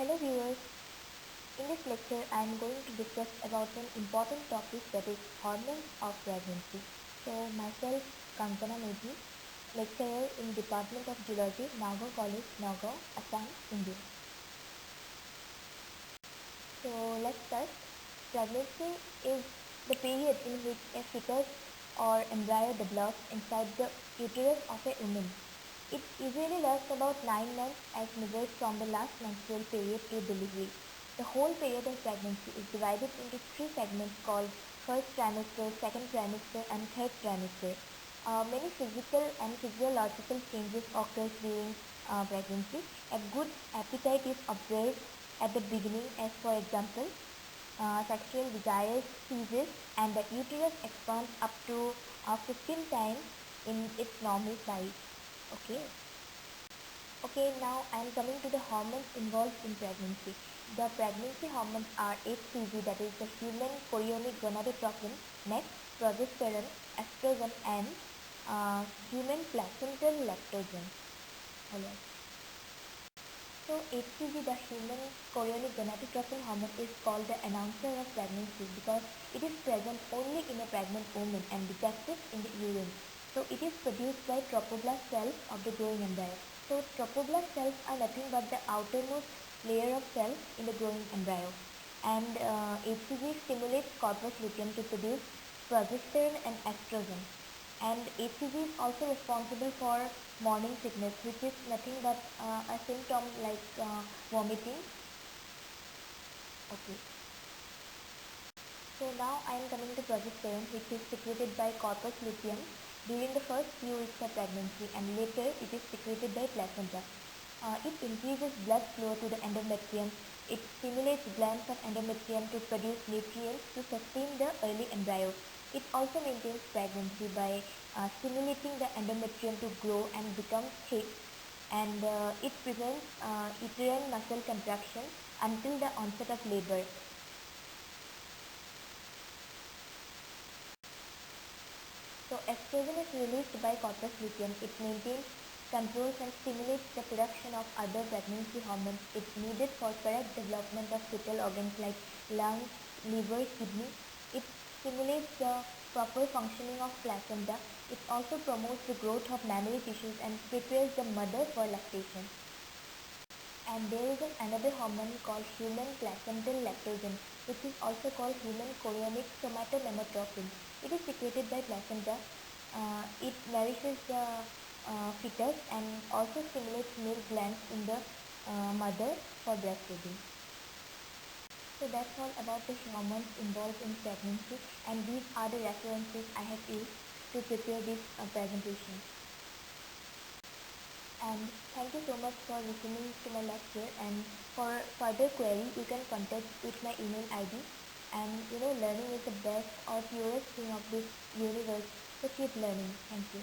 Hello viewers, in this lecture I am going to discuss about an important topic that is hormones of pregnancy. So myself Kankana Medhi, lecturer in Department of Zoology, Nagaon College, Nagaon, Assam, India. So let's start. Pregnancy is the period in which a fetus or embryo develops inside the uterus of a woman. It usually lasts about 9 months as measured from the last menstrual period to delivery. The whole period of pregnancy is divided into three segments called first trimester, second trimester and third trimester. Many physical and physiological changes occur during pregnancy. A good appetite is observed at the beginning, as for example, sexual desire ceases and the uterus expands up to 15 times in its normal size. Okay, now I am coming to the hormones involved in pregnancy. The pregnancy hormones are HCG, that is the human chorionic gonadotropin, next progesterone, estrogen, and human placental lactogen. Alright. So HCG, the human chorionic gonadotropin hormone, is called the announcer of pregnancy because it is present only in a pregnant woman and detected in the urine. So it is produced by trophoblast cells of the growing embryo. So trophoblast cells are nothing but the outermost layer of cells in the growing embryo. And HCG stimulates corpus luteum to produce progesterone and estrogen. And HCG is also responsible for morning sickness, which is nothing but a symptom like vomiting. Okay. So now I am coming to progesterone, which is secreted by corpus luteum during the first few weeks of pregnancy, and later it is secreted by placenta. It increases blood flow to the endometrium. It stimulates glands of endometrium to produce nutrients to sustain the early embryo. It also maintains pregnancy by stimulating the endometrium to grow and become thick, and it prevents uterine muscle contraction until the onset of labor. So estrogen is released by corpus luteum. It maintains, controls and stimulates the production of other pregnancy hormones. It's needed for correct development of vital organs like lungs, liver, kidney. It stimulates the proper functioning of placenta. It also promotes the growth of mammary tissues and prepares the mother for lactation. And there is another hormone called human placental lactogen, which is also called human chorionic somatomamotropin. It is secreted by placenta. It nourishes the fetus and also stimulates milk glands in the mother for breastfeeding. So that's all about the hormones involved in pregnancy, and these are the references I have used to prepare this presentation. And thank you so much for listening to my lecture, and for further query you can contact with my email ID. And learning is the best or purest thing of this universe, so keep learning. Thank you.